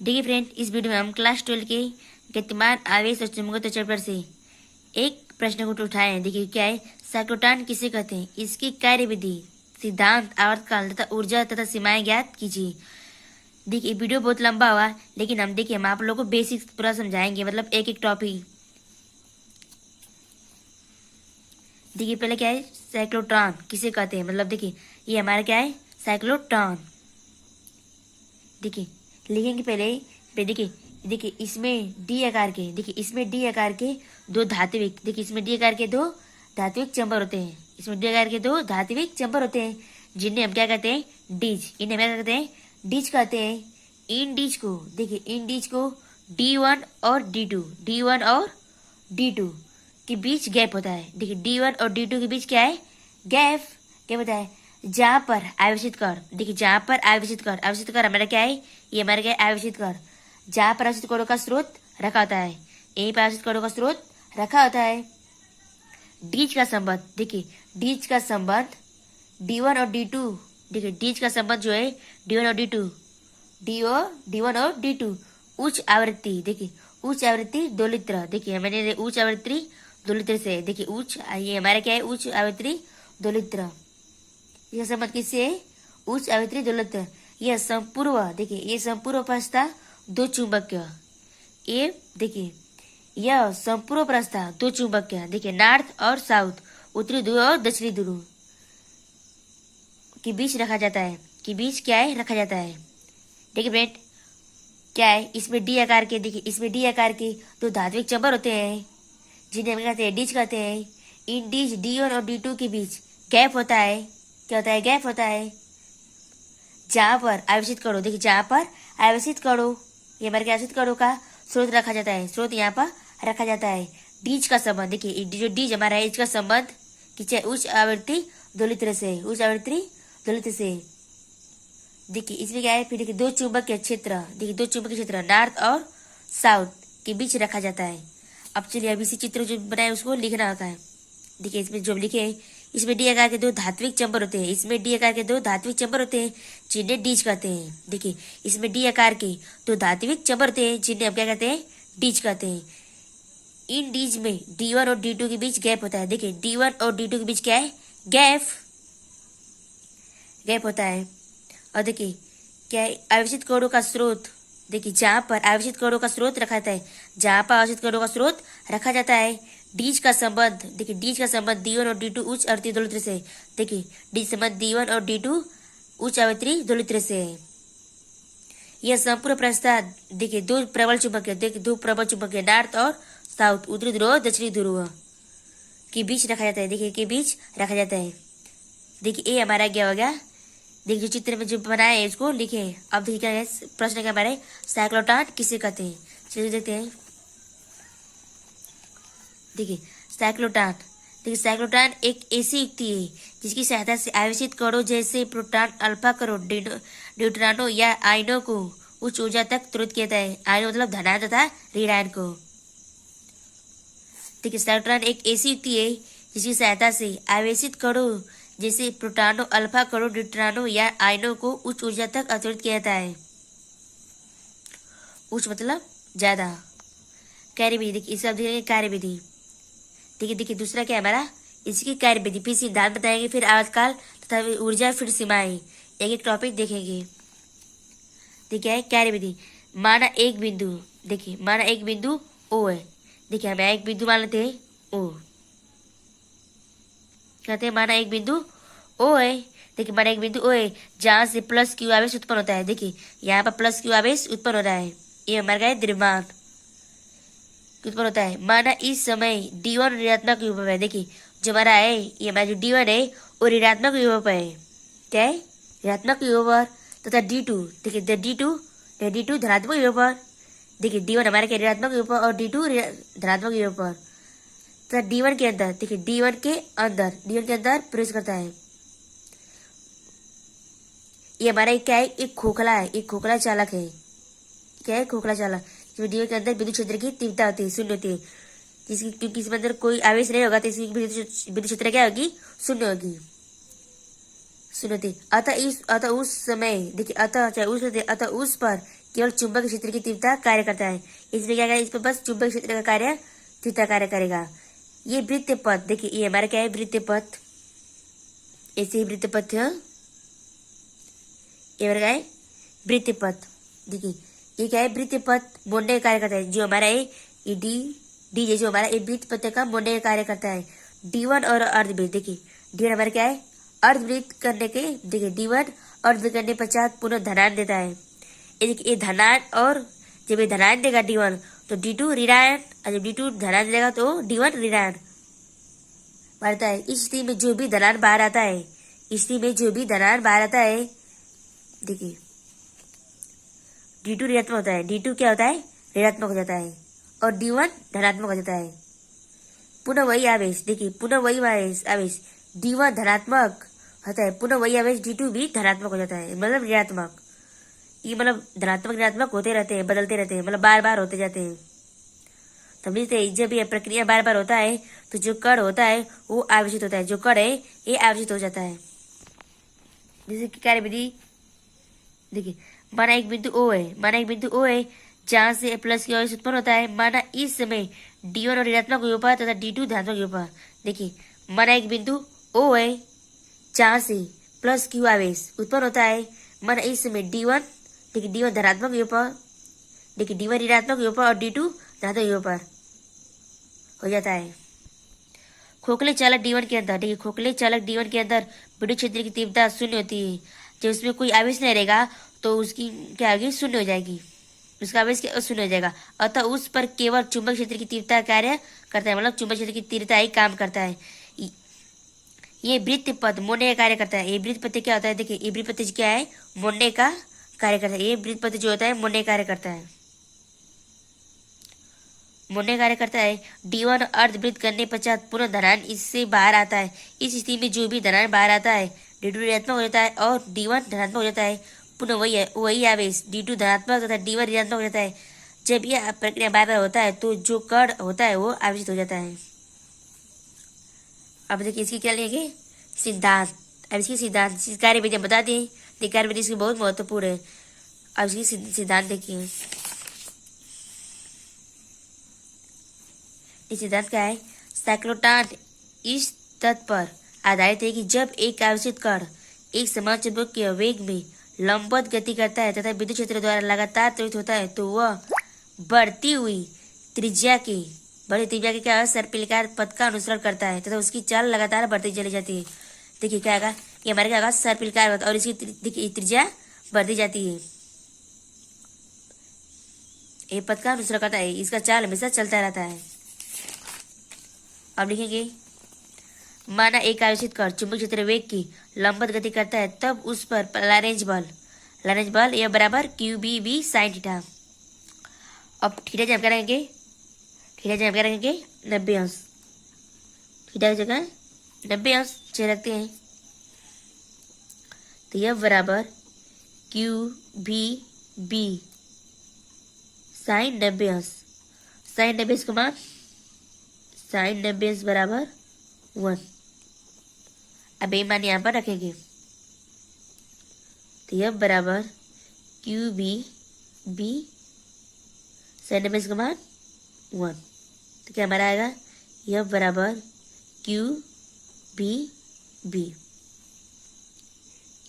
देखिए फ्रेंड, इस वीडियो में हम क्लास 12 के गतिमान आवेश और चुंबकत्व चैप्टर से एक प्रश्न को उठाए हैं। देखिए क्या है, साइक्लोट्रॉन किसे कहते हैं, इसकी कार्यविधि, सिद्धांत, आवर्तकाल तथा ऊर्जा तथा सीमाएं ज्ञात कीजिए। देखिए वीडियो बहुत लंबा हुआ, लेकिन हम आप लोगों को बेसिक्स पूरा समझाएंगे, मतलब एक एक टॉपिक। देखिए पहले क्या है, साइक्लोट्रॉन किसे कहते हैं, मतलब देखिए ये हमारा क्या है, साइक्लोट्रॉन। देखिए लिखेंगे पहले देखिए देखिए इसमें डी आकार के, देखिए इसमें डी आकार के दो धात्विक, देखिए इसमें डी आकार के दो धात्विक चैम्बर होते हैं, इसमें डी आकार के दो धात्विक चैम्बर होते हैं, जिन्हें हम क्या कहते हैं, डीज। इन्हें हम क्या कहते हैं, डीज कहते हैं। इन डीज को देखिए, इन डीज को D1 और D2, D1 और D2 के बीच गैप होता है। देखिए D1 और D2 के बीच क्या है, गैप। क्या होता है, जहां पर आवेशित कण, देखिए जहां पर आवेशित कण हमारा क्या है, ये हमारा क्या है, आवेशित कण। जहां पर आवेशित कणों का स्रोत रखा होता है, यहीं पर आवेशित कणों का स्रोत रखा होता है। डीज का संबंध, देखिए डीज का संबंध D1 और D2, देखिए डीज का संबंध जो है D1 और D2, D1 और D2 उच्च आवृत्ति, देखिए उच्च आवृत्ति दोलित्र, देखिए मैंने उच्च आवृत्ति दोलित्र से, देखिए उच्च, ये हमारा क्या है, उच्च आवृत्ति दोलित्र। यह संबंध किससे है, उच्च आवृत्ति दोलित्र। यह संपूर्व, देखिए ये संपूर्व प्रस्था दो चुंबकीय, ये देखिए यह संपूर्व प्रस्था दो चुंबकीय, देखिए नॉर्थ और साउथ, उत्तरी ध्रुव और दक्षिणी ध्रुव के बीच रखा जाता है, के बीच क्या है, रखा जाता है। देखिए फ्रेंड क्या है, इसमें डी आकार के, देखिए इसमें डी आकार के दो धात्विक चैम्बर होते हैं, जिन्हें हम कहते हैं डीज कहते हैं। इन डीज D1 और D2 के बीच गैप होता है। क्या होता है, गैप होता है। जहां पर आवेशित कणों, देखिए जहां पर आवेशित कणों, ये हमारे आवेशित कणों का स्रोत रखा जाता है, स्रोत यहाँ पर रखा जाता है। डीज का संबंध, देखिए जो डीज हमारा है, इसका संबंध किससे, उच्च आवृत्ति दोलित्र से, उच्च आवृत्ति दोलित्र से। देखिए इसमें क्या है, फिर देखिए दो चुंबकीय क्षेत्र, देखिए दो चुंबकीय क्षेत्र नॉर्थ और साउथ के बीच रखा जाता है। अब चलिए अब इसी चित्र जो बनाए उसको लिखना होता है। देखिए इसमें जो लिखे हैं, इसमें डी आकार के दो धात्विक चैम्बर होते हैं, इसमें डी आकार के दो धात्विक चैम्बर होते हैं, जिन्हें डीज कहते हैं। देखिए इसमें डी आकार के दो धात्विक चैम्बर होते हैं, जिन्हें हम क्या कहते हैं, डीज कहते हैं। इन डीज में D1 और D2 के बीच गैप होता है। देखिए D1 और D2 के बीच क्या है, गैप, गैप होता है। और देखिए क्या है, आवेशित कणों का स्रोत, देखिए जहां पर आवेशित कणों का स्रोत रखा जाता है, जहां पर आवेशित कणों का स्रोत रखा जाता है। डीज का संबंध, देखिए डीज का संबंध D1 और D2 उच्च आवृत्ति दोलित्र से, देखिए डीज संबंध D1 और D2 उच्च आवृत्ति दोलित्र से है। यह संपूर्ण प्रस्था, देखिए दो प्रबल चुंबकीय, देखिए दो प्रबल चुंबकीय नॉर्थ और साउथ, उत्तरी ध्रुव और दक्षिणी ध्रुव के बीच रखा जाता है, देखिए के बीच रखा जाता है। देखिए ये हमारा क्या हो गया, देखिए जो चित्र में जो बनाया है इसको लिखे। अब देखिए क्या है, प्रश्न क्या हमारे, साइक्लोट्रॉन किसे कहते हैं, चलिए देखते हैं। देखिए साइक्लोट्रॉन, देखिए साइक्लोट्रॉन एक ऐसी युक्ति है जिसकी सहायता से आवेशित कणों जैसे प्रोटॉन, अल्फा कणों, न्यूट्रॉनों या आयनों को उच्च ऊर्जा तक त्वरित किया जाता है। आयन मतलब धनायन तथा ऋणायन को। देखिए साइक्लोट्रॉन एक ऐसी युक्ति है जिसकी सहायता से आवेशित कणों जैसे प्रोटॉनों, अल्फा कणों, न्यूट्रॉनों या आयनों को उच्च ऊर्जा तक अवतरित किया जाता है। उच्च मतलब ज्यादा। कार्यविधि, देखिए इसे अब देखेंगे कार्यविधि। देखिए दूसरा क्या है हमारा, इसकी कार्यविधि, फिर सिद्धांत बताएंगे, फिर आवर्तकाल तथा ऊर्जा, फिर सीमाएं, एक एक टॉपिक देखेंगे। देखिए है कार्यविधि, माना एक बिंदु, देखिए माना एक बिंदु O है, देखिए हमें एक बिंदु मान लेते हैं O, कहते हैं माना एक बिंदु O है। देखिए माना एक बिंदु O है जहां से प्लस Q आवेश उत्पन्न होता है। देखिए यहाँ पर प्लस Q आवेश उत्पन्न हो रहा है, ये हमारा क्या है, द्रव्यमान उत्पन्न होता है। माना इस समय D1 ऋणात्मक विभव है, देखिए जो हमारा है, ये हमारा जो D1 है वो ऋणात्मक विभव है, क्या है, ऋणात्मक विभव। तथा D2, देखिए D2 धनात्मक विभव। देखिए D1 हमारे क्या, ऋणात्मक विभव और D2 धनात्मक विभव। तथा D1 के अंदर, देखिए D1 के अंदर प्रवेश करता है। ये हमारा क्या है, एक खोखला है, एक खोखला चालक है, क्या है, खोखला चालक। D1 के अंदर विद्युत क्षेत्र की तीव्रता होती है, शून्य होती है, जिसकी, क्योंकि इसमें अंदर कोई आवेश नहीं होगा तो इसकी विद्युत क्षेत्र क्या होगी, शून्य होगी। सुनते अतः उस समय देखिए अतः चाहे उस होते अतः उस पर केवल चुंबक क्षेत्र की तीव्रता कार्य करता है। इसमें क्या करेगा, इस पर बस चुंबक क्षेत्र का कार्य तीव्रता कार्य करेगा। ये वृत्त पथ देखिए, ये हमारा क्या है, वृत्त पथ। ऐसे ही वृत्त पथ ये हमारा क्या है, वृत्त पथ। देखिए ये क्या है, वृत्त पथ मोड़ने का कार्य करता है। जो हमारा है ये डी जो हमारा ये वृत्त पथ का मोड़ने का कार्य करता है। D1 और अर्धवृत्त देखिए, D1 हमारा क्या है, अर्धवृत्त करने के देखिए D1 अर्धवृत्त करने पश्चात पुनः धनायन देता है। ये देखिए ये धनायन, और जब ये धनायन देगा D1 तो D2 ऋणायन, और जब D2 धनायन देगा तो D1 ऋणायन बढ़ता है। इस स्थिति में जो भी धनायन बाहर आता है, इस स्थिति में जो भी धनायन बाहर आता है देखिए D2 ऋणात्मक होता है, D2 क्या होता है, ऋणात्मक हो जाता है, और D1 धनात्मक हो जाता है। पुनः वही आवेश देखिए, पुनः वही आवेश D1 धनात्मक होता है, पुनः वही आवेश D2 भी धनात्मक हो जाता है, मतलब ऋणात्मक। ये मतलब धनात्मक ऋणात्मक होते रहते हैं, बदलते रहते हैं, मतलब बार बार होते जाते हैं। समझते हैं, जब ये प्रक्रिया बार बार होता है तो जो कण होता है वो आवेशित होता है, जो कण है ये आवेशित हो जाता है। जैसे कि कार्यविधि देखिए, माना एक बिंदु O है, जहां से प्लस की आवेश उत्पन्न होता है। माना इस समय D1 और ऋणात्मक वियोपर तथा D2 धनात्मक वियोपर। देखिए माना एक बिंदु O है जहां से प्लस क्यू आवेश उत्पन्न होता है। माना इस समय D1 देखिए, D1 धनात्मक वियोपर, देखिए D1 ऋणात्मक वियोपर और D2 धनात्मक वियोपर हो जाता है। खोखले चालक D1 के अंदर देखिए, खोखले चालक D1 के अंदर विद्युत क्षेत्र की तीव्रता शून्य होती है। जब उसमें कोई आवेश नहीं रहेगा तो उसकी क्या होगी, शून्य हो जाएगी, उसका आवेश शून्य हो जाएगा। अतः उस पर केवल चुंबक क्षेत्र की तीव्रता कार्य करता है, मतलब चुंबक क्षेत्र की तीव्रता ही काम करता है। ये वृत्त पथ मोड़ने का कार्य करता है। ये वृत्त पथ क्या होता है, देखिए ये वृत्त पथ क्या है, मोड़ने का कार्य करता है। ये वृत्त पथ जो होता है मोड़ने का कार्य करता है, मोड़ने कार्य करता है। D1 अर्धवृत्त करने पश्चात पुनः धनायन इससे बाहर आता है। इस स्थिति में जो भी धनायन बाहर आता है D2 ऋणात्मक हो जाता है और D1 धनात्मक हो जाता है। पुनः वही आवेश D2 धनात्मक तथा D1 ऋणात्मक हो जाता है। जब यह प्रक्रिया बार बार होता है तो जो कण होता है वो आवेशित हो जाता है। अब देखिए इसकी क्या लेंगे, सिद्धांत। अब इसकी सिद्धांत कार्य विधि बता दें, तो कार्य विधि इसकी बहुत महत्वपूर्ण है। अब इसकी सिद्धांत देखिए, इस सिद्धांत क्या है, साइक्लोट्रॉन इस तथ्य पर आधारित है कि जब एक आवेशित कण एक समान चुंबकीय वेग में लंबवत गति करता है तथा विद्युत क्षेत्र द्वारा लगातार त्वरित होता है तो वह बढ़ती हुई त्रिज्या के क्या सर्पिलाकार पथ का अनुसरण करता है तथा उसकी चाल लगातार बढ़ती चली जाती है। देखिए क्या आएगा, ये हमारे क्या आएगा, सर्पिलाकार पथ, और इसकी त्रिज्या बढ़ती जाती है। ये पथ का अनुसरण करता है, इसका चाल हमेशा चलता रहता है। अब लिखेंगे, माना एक आवेशित कण चुंबक क्षेत्र वेग की लंबवत गति करता है, तब उस पर लॉरेंज बल यह बराबर QB sin थीटा। अब थीटा जब करेंगे, थीटा जब करेंगे 90 अंश, थीटा की जगह 90 अंश रखते हैं, तो यह बराबर QB sin 90 अंश। sin 90 अंश का मान sin 90 अंश बराबर 1। अब ये मान यहाँ पर रखेंगे, तो यह बराबर QB sin 90 अंश का मान 1। तो क्या हमारा आएगा, यह बराबर QB।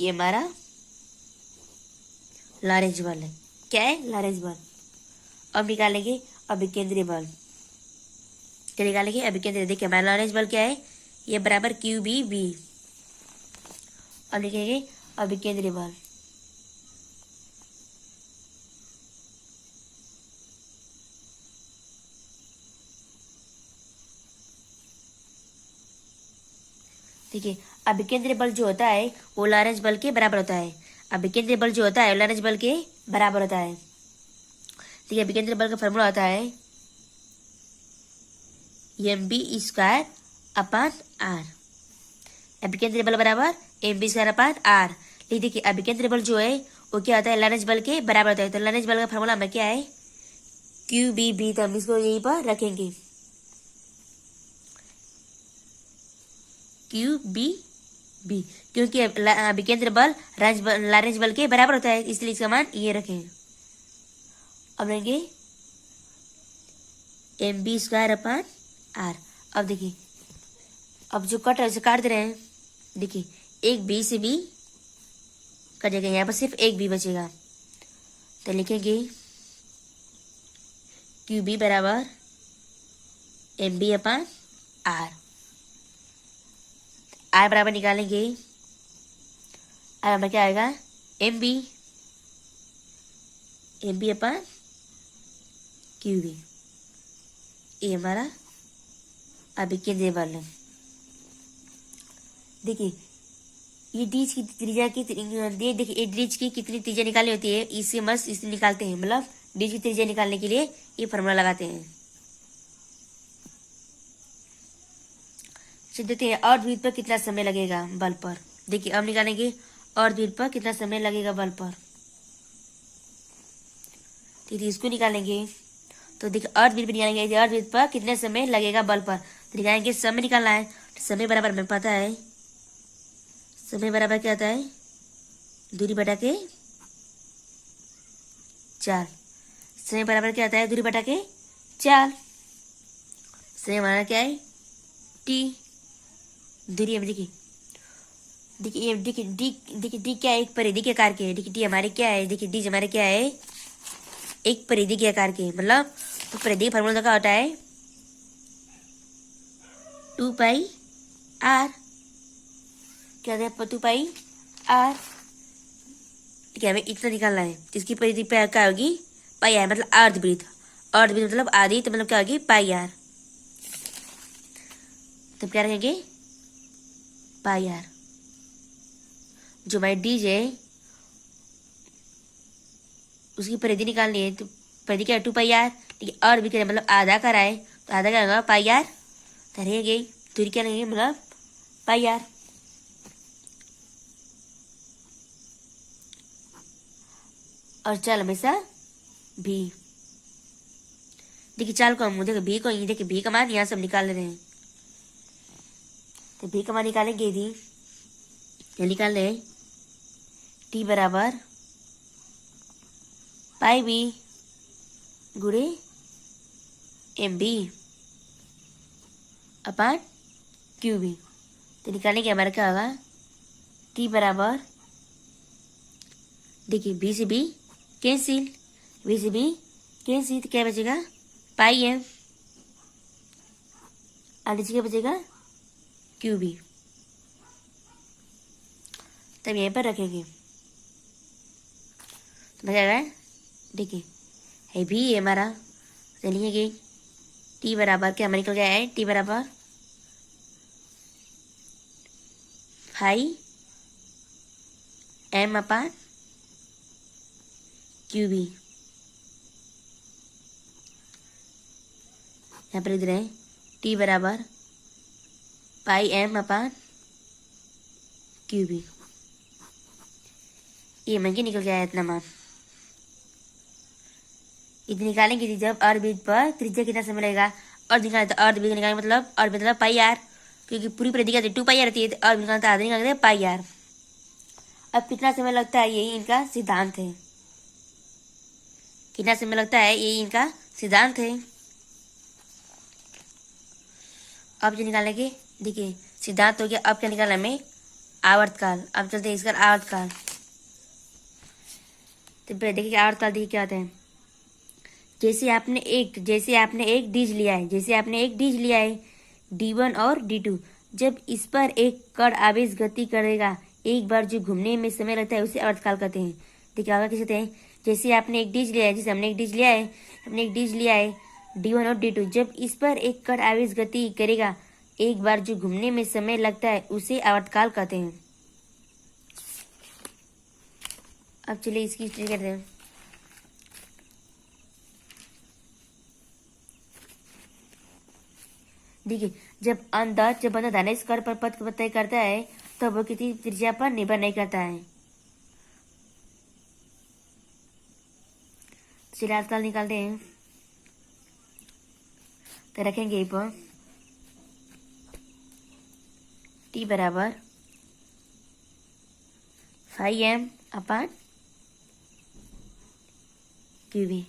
ये हमारा लॉरेंज बल है। क्या है, लॉरेंज बल। अब निकालेंगे अभिकेंद्रीय बल। क्या निकालेंगे, अभिकेंद्रीय। देखिए हमारा लॉरेंज बल क्या है, ये बराबर QB। अब लिखेंगे अभिकेंद्रीय बल। देखिए अभिकेंद्रीय बल जो होता है वो लॉरेंज बल के बराबर होता है। अभिकेंद्रीय बल जो होता है लॉरेंज बल के बराबर होता है। देखिए अभिकेंद्रीय बल का फॉर्मूला होता है mb² अपान r। अभिकेंद्रीय बल बराबर mb² अपान r। लेकिन देखिए अभिकेंद्रीय बल जो है वो क्या होता है, लॉरेंज बल के बराबर होता है। तो लॉरेंज बल का फॉर्मूला में क्या है, QB। तो हम इसको यहीं पर रखेंगे, QB बी, क्योंकि विकेंद्र बल लॉरेंस बल के बराबर होता है, इसलिए इसका मान ये रखें। अब लेंगे mv² r। अब देखिए, अब जो कट है काट दे रहे हैं, देखिए एक बी से बी कट जाएगा, यहाँ पर सिर्फ एक बी बचेगा, तो लिखेंगे क्यू बी बराबर mv/r। r बराबर निकालेंगे, r बराबर क्या आएगा, mv/QB, ये हमारा अभी केंद्रीय बल है। देखिए ये डीज की त्रिज्या की देखिए डीज की कितनी त्रिज्या निकालनी होती है, इससे मस्त इसे निकालते हैं, मतलब डीज की त्रिज्या निकालने के लिए ये फॉर्मूला लगाते हैं। देखते हैं और द्विध्रुव पर कितना समय लगेगा बल पर। देखिए अब निकालेंगे और द्विध्रुव पर कितना समय लगेगा बल पर, ठीक है इसको निकालेंगे। तो देखिए और द्विध्रुव निकालेंगे, और द्विध्रुव पर कितने समय लगेगा बल पर, तो निकालेंगे समय निकालना है, समय बराबर हमें पता है, समय बराबर क्या होता है, दूरी बटा के 4। समय बराबर क्या होता है, दूरी बटा के 4। समय हमारा क्या है, टी। दूरी है देखिए, देखिए देखिए डी क्या है, एक परिधि के आकार के है। देखिए डी हमारे क्या है, देखिए डी हमारे क्या है, एक परिधि के आकार के, मतलब तो परिधि का फॉर्मूला क्या होता है 2πr। क्या होता है 2πr। ठीक है, हमें इतना निकालना है, इसकी परिधि पे क्या होगी पाई आर, मतलब अर्धवृत्त। अर्धवृत्त मतलब आधी, तो मतलब क्या होगी पाई आर। तो क्या रखेंगे पाई आर। जो हमारी डीज है उसकी परिधि निकालनी है, तो परिधि क्या है 2πr। ठीक है, और भी क्या मतलब आधा कराए, तो आधा क्या होगा पाई आर, तो रहेंगे दूरी क्या रहेंगे मतलब पाई आर। और चाल हमेशा भी, देखिए चाल को हम देखिए भी को, देखिए भी का मान यहाँ सब निकाल रहे हैं, तो भी का मान निकालेंगे यदि ये निकाल रहे टी बराबर पाई बी गुणे mb अपान QB। तो निकालेंगे हमारा क्या होगा टी बराबर, देखिए बी से बी कैंसिल, बी से बी कैंसिल, तो क्या बचेगा पाई एम, और नीचे क्या बचेगा QB। तब यहीं पर रखेंगे, तो मजा आएगा। देखिए है भी है हमारा, तो लिखेंगे टी बराबर क्या हमारा निकल गया है, टी बराबर 5m/QB। यहाँ पर लिख रहे हैं टी बराबर 5m/QB। ये मंगी निकल गया है इतना मान। इतनी निकालेंगे जब अर्धवृत्त पर त्रिज्या कितना समय लगेगा, और निकाले तो अर्धवृत्त निकालेंगे मतलब अर्धवृत्त मतलब पाई आर, क्योंकि पूरी परिधि का 2πr रहती है, तो अर्ध निकालते आधा निकालते पाई आर। अब कितना समय लगता है यही इनका सिद्धांत है, कितना समय लगता है यही इनका सिद्धांत है। अब जो निकालेंगे देखिए सिद्धांत हो गया, अब क्या निकालना हमें आवर्तकाल। अब चलते हैं इसका आवर्तकाल। तो देखिए आवर्तकाल देखिए क्या होता है, जैसे आपने एक डीज लिया है D1 और D2, जब इस पर एक कण आवेश गति करेगा एक बार जो घूमने में समय लगता है उसे आवर्तकाल कहते हैं। देखिए आगे कैसे हैं, जैसे आपने एक डीज लिया है, जैसे हमने एक डीज लिया है D1 और D2, जब इस पर एक कण आवेश गति करेगा एक बार जो घूमने में समय लगता है उसे आवर्तकाल कहते हैं। अब चलिए इसकी हिस्ट्री करते हैं। देखिए जब बंदा धनेश कर पर पथ तय करता है तब वो किसी त्रिज्या पर निर्भर नहीं करता है। चलिए आजकल निकालते हैं, तो रखेंगे पर टी बराबर 5m अपॉन क्यूबी।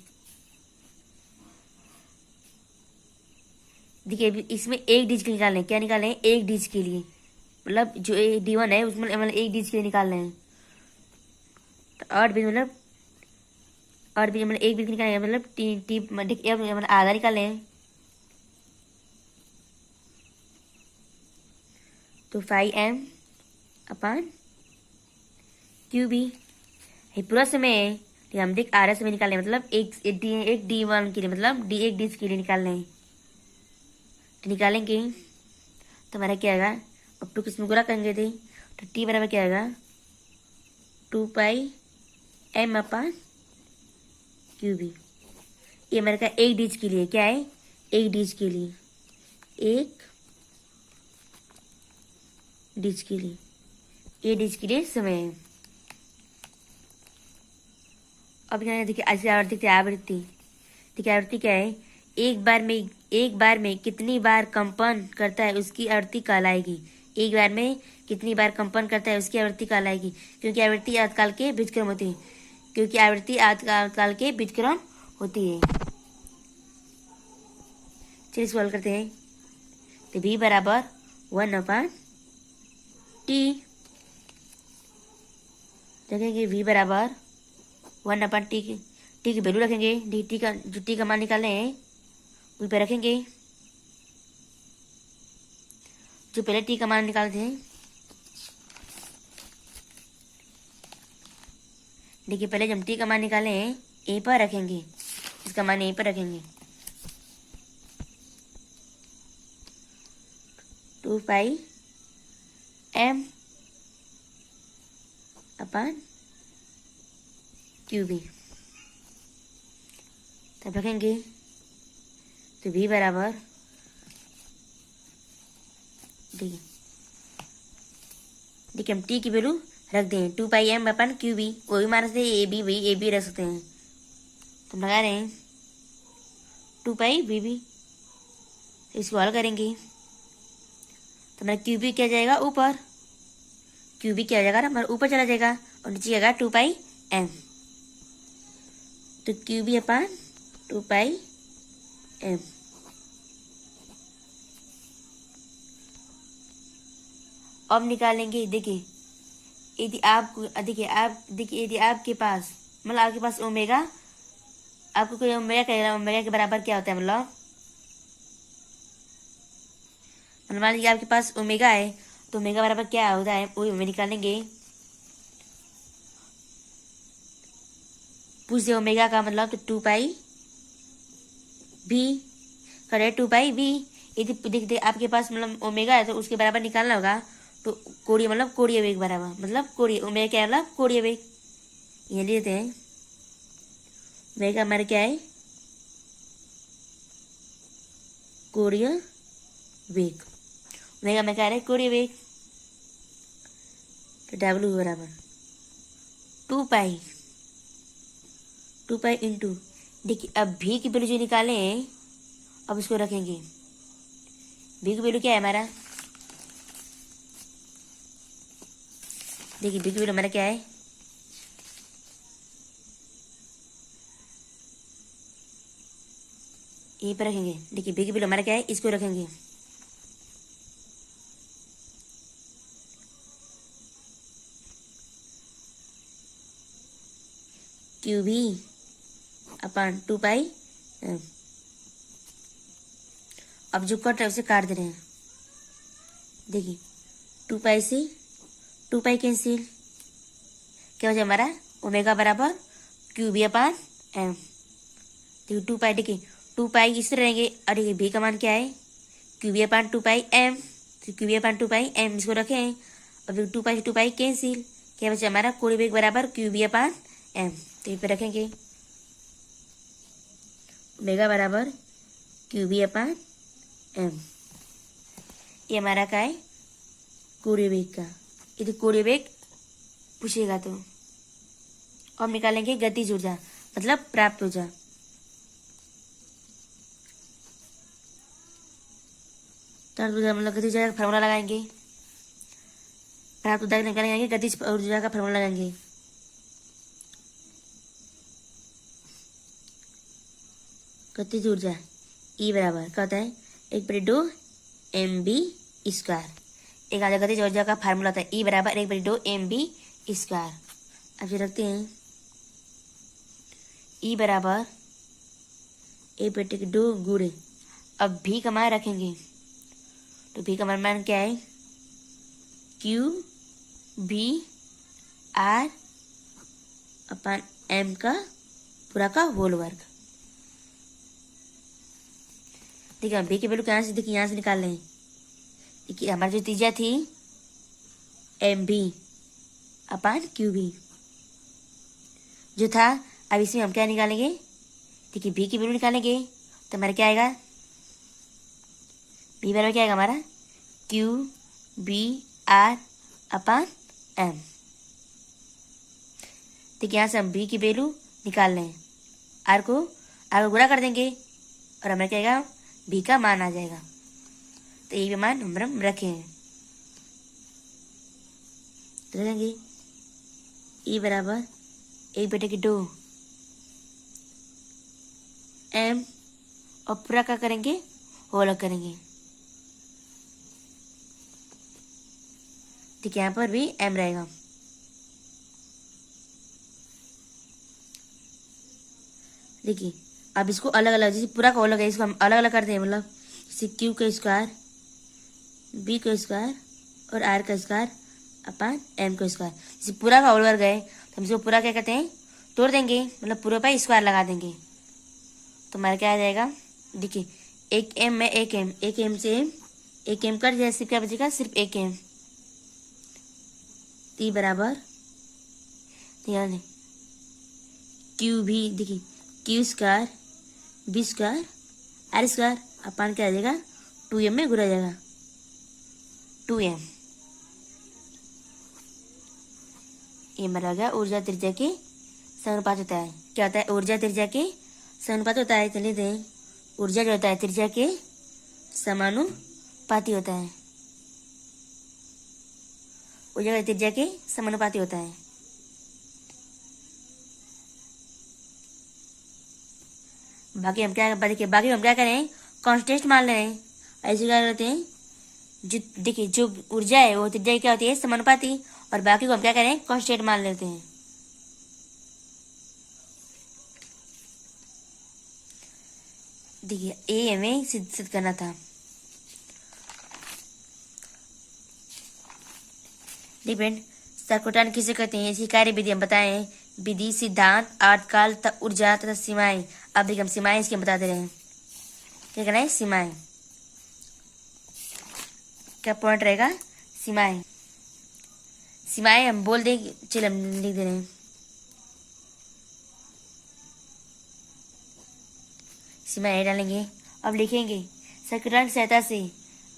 देखिए अभी इसमें एक डिजिट के निकालना है। क्या निकालना है? एक डिजिट के लिए, मतलब जो D1 है उसमें मतलब एक डिजिट के लिए निकालना है। तो 8 बीज मतलब 8 बीज मतलब एक बीज निकालना है, मतलब टी मतलब आधा निकालना है। तो 5m अपॉन क्यूबी ये पूरा समय है। ठीक है, हम देख आधा समय निकालना है, मतलब एक D1 के लिए, मतलब एक डिजिट के लिए निकालना है। तो निकालेंगे तो हमारा क्या आएगा? अब टू किसमें गुणा करेंगे थे तो टी बराबर क्या आएगा? 2πm upon QB. ये हमारे का एक डिजिट के लिए क्या है? एक डिजिट के लिए, एक डिजिट के लिए, एक डिजिट के लिए समय है। अब यहाँ देखिए ऐसी आवृत्ति आवृत्ति देखिए आवृत्ति क्या है? एक बार में कितनी बार कंपन करता है उसकी आवृत्ति कहलाएगी। एक बार में कितनी बार कंपन करता है उसकी आवृत्ति कहलाएगी, क्योंकि आवृत्ति आयतकाल के बीजक्रम होती है। क्योंकि आवृत्ति आयतकाल के बीजक्रम होती है। चलिए सॉल्व करते हैं। तो v बराबर 1/t। देखेंगे v बराबर 1/t की वैल्यू रखेंगे। टी का जो टी का मान निकालने हैं वहीं पे रखेंगे, जो पहले टी का मान निकालते हैं। देखिए पहले जब टी का मान निकाले हैं ए पर रखेंगे, इसका मान ए पर रखेंगे। 2πm अपॉन क्यूबी तब रखेंगे। तो v बराबर देखिए हम टी की वैल्यू रख दें 2πm अपन क्यूबी, वो भी मान सकते हैं, ए बी रख सकते हैं। तो हम लगा रहे हैं 2π इसको हल करेंगे तो हमारा क्यूबी क्या जाएगा? ऊपर। क्यूबी क्या हो जाएगा? हमारा ऊपर चला जाएगा और नीचे जाएगा 2πm। तो क्यूबी अपन 2πm। अब निकालेंगे। देखिए यदि आपके पास मतलब आपके पास ओमेगा, आपको कोई ओमेगा कहेगा, ओमेगा के बराबर क्या होता है? मतलब मान लीजिए आपके पास ओमेगा है तो ओमेगा बराबर क्या होता है वो हमें निकालेंगे। पूछ दे ओमेगा का मतलब तो 2π भी करे 2π भी। यदि देखते आपके पास मतलब ओमेगा है तो उसके बराबर निकालना होगा। तो कोणीय मतलब कोणीय वेग बराबर, मतलब कोणीय ओमेगा क्या मतलब कोणीय वेग। ये लेते हैं ओमेगा हमारा क्या है? कोणीय वेग। ओमेगा में क्या है? कोणीय वेग। तो W बराबर 2π इंटू, देखिए अब भी की वैल्यू जो निकाले हैं अब उसको रखेंगे। भी की वैल्यू क्या है हमारा? देखिए भी की वैल्यू हमारा क्या है? यहीं पर रखेंगे। देखिए भी की वैल्यू हमारा क्या है? इसको रखेंगे। क्यूबी अपन 2π। अब जो कट है उसे काट दे रहे हैं। देखिए 2π से 2π कैंसिल, क्या हो जाए हमारा? ओमेगा बराबर क्यूबी अपन m। देखिए 2π, देखिए 2π इस तरह रहेंगे और देखिए भी का मान क्या है? क्यूबी अपन 2πm। तो क्यूबी अपन 2πm इसको रखें। अब 2π से 2π कैंसिल, क्या बचा हमारा? कोणीय वेग बराबर क्यूबी अपन m। तो ये पे रखेंगे ओमेगा बराबर क्यूबी अपन m। ये हमारा क्या है? कोणीय वेग का। यदि कोणीय वेग पूछेगा तो हम निकालेंगे गतिज ऊर्जा मतलब प्राप्त ऊर्जा। मतलब गतिज ऊर्जा का फॉर्मूला लगाएंगे। प्राप्त ऊर्जा निकालेंगे, गतिज ऊर्जा का फॉर्मूला लगाएंगे। गतिज ऊर्जा ई बराबर क्या होता है, 1/2 mv²। एक आधा गतिज ऊर्जा का फार्मूला होता है ई बराबर 1/2 mv²। अब जो रखते हैं ई बराबर 1/2 गुणे, अब भी का मान रखेंगे तो भी का मान क्या है, Q/V/R/m का पूरा का होल वर्ग। ठीक है, बी की वैल्यू कहाँ से, देखिए यहाँ से निकाल लें। देखिए हमारी जो त्रिज्या थी MV/QV जो था, अब इसमें हम क्या निकालेंगे, देखिए बी की वैल्यू निकालेंगे तो हमारा क्या आएगा, बी बराबर क्या आएगा हमारा, Q/V/R/m। देखिए यहाँ से हम बी की वैल्यू निकाल लें, आर को गुणा कर देंगे और हमें क्या आएगा, बी का मान आ जाएगा। तो ये मान हम रखे हैं, रखेंगे ई बराबर 1/2 m और पूरा क्या करेंगे, होल करेंगे। ठीक है, यहाँ पर भी m रहेगा। देखिए अब इसको अलग अलग, जैसे पूरा का अलग है इसको हम अलग अलग करते हैं, मतलब जैसे Q का स्क्वायर, B का स्क्वायर और R का स्क्वायर अपन M का स्क्वायर। जैसे पूरा का होल वर्ग है तो हम इसको पूरा क्या कहते हैं, तोड़ देंगे, मतलब पूरे पर स्क्वायर लगा देंगे तो हमारा क्या आ जाएगा। देखिए एक m में एक m से एक m कट जाए, सिर्फ क्या बचेगा, सिर्फ एक m। t बराबर Q भी, देखिए Q square B square R square upon क्या आ जाएगा, 2m में गुणा जाएगा, 2m। ये हमारा गया ऊर्जा त्रिज्या के समानुपात होता है। क्या होता है, ऊर्जा त्रिज्या के समानुपात होता है। चलिए दें, ऊर्जा जो होता है त्रिज्या के समानुपाती होता है, ऊर्जा का त्रिज्या के समानुपाती होता है। बाकी हम क्या करें, कांस्टेंट मान ले रहे हैं। ऐसे क्या करते हैं, जो देखिए जो ऊर्जा है वो त्रिज्या की क्या होती है, समानुपाती, और बाकी को हम क्या करें, कांस्टेंट मान लेते हैं। देखिए ए हमें सिद्ध करना था। डिपेंड सर्कोटान किसे कहते हैं, इसकी कार्य विधि हम बताएं, विधि, सिद्धांत, आठकाल, ऊर्जा तथा सीमाएं। अब देखिए हम सीमाएं इसके बता दे रहे हैं। क्या करना है, सीमाएं, क्या पॉइंट रहेगा, सीमाएं। सीमाएं हम बोल देंगे, चलिए हम लिख दे रहे हैं। सीमाएं डालेंगे, अब लिखेंगे सर्कुटान की सहायता से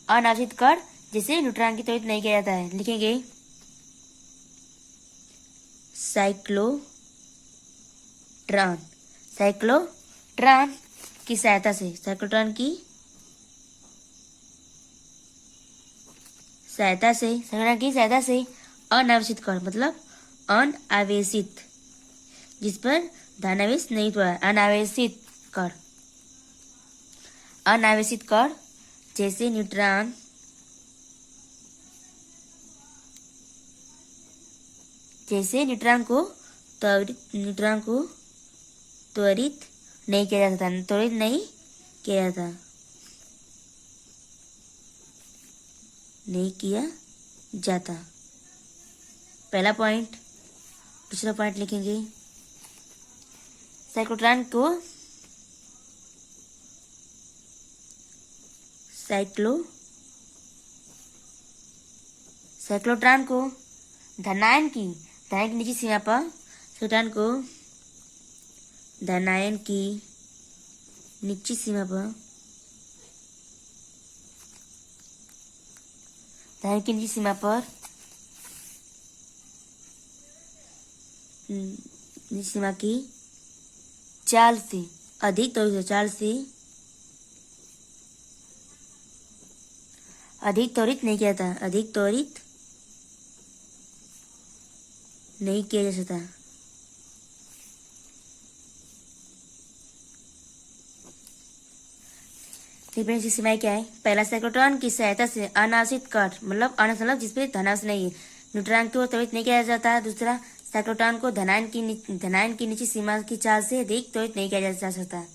अनावश्यक कण जिसे न्यूट्रॉन की त्वरित नहीं किया जाता है, लिखेंगे साइक्लोट्रॉन। साइक्लोट्रॉन की सहायता से, साइक्लोट्रॉन की सहायता से, साइक्लोट्रॉन की सहायता से अनावेशित कण, मतलब अनावेशित, जिस पर धनावेश नहीं हुआ, अनावेशित कण, अनावेशित कण जैसे न्यूट्रॉन, न्यूट्रॉन को त्वरित नहीं किया जाता, त्वरित नहीं किया जाता, नहीं किया जाता। पहला पॉइंट। दूसरा पॉइंट लिखेंगे साइक्लोट्रॉन को साइक्लोट्रॉन को धनायन की निजी सीमा पर, साइक्लोट्रॉन को धनायन की निश्चित सीमा पर, धनायन की निजी सीमा पर, निजी सीमा की चाल से अधिक त्वरित नहीं किया था, अधिक त्वरित नहीं किया जा सकता। डिपेंडेंसी सीमाएं क्या है? पहला, साइक्लोट्रॉन की सहायता से अनावश्यक कट मतलब अनावश्यक मतलब जिसपे धनांश नहीं है, न्यूट्रॉन को त्वरित नहीं किया जा सकता। दूसरा, साइक्लोट्रॉन को धनायन की निचली सीमा की चाल से अधिक त्वरित नहीं किया जा सकता।